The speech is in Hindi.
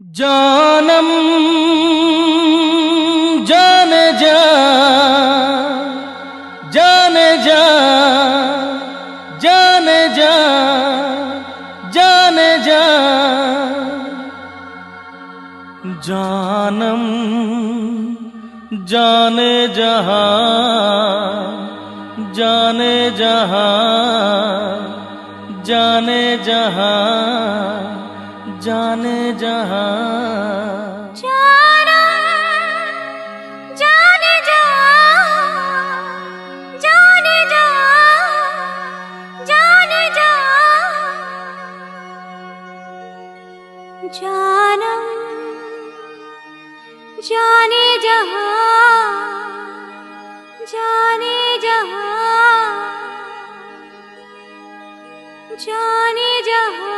जानम जाने जा जाने जा जाने जा जाने जा जानम जाने जहां जाने जहां जाने जहां जाने जहां जाने जा जाने जा जाने जा जानम जाने जहां जाने जहां जाने जहां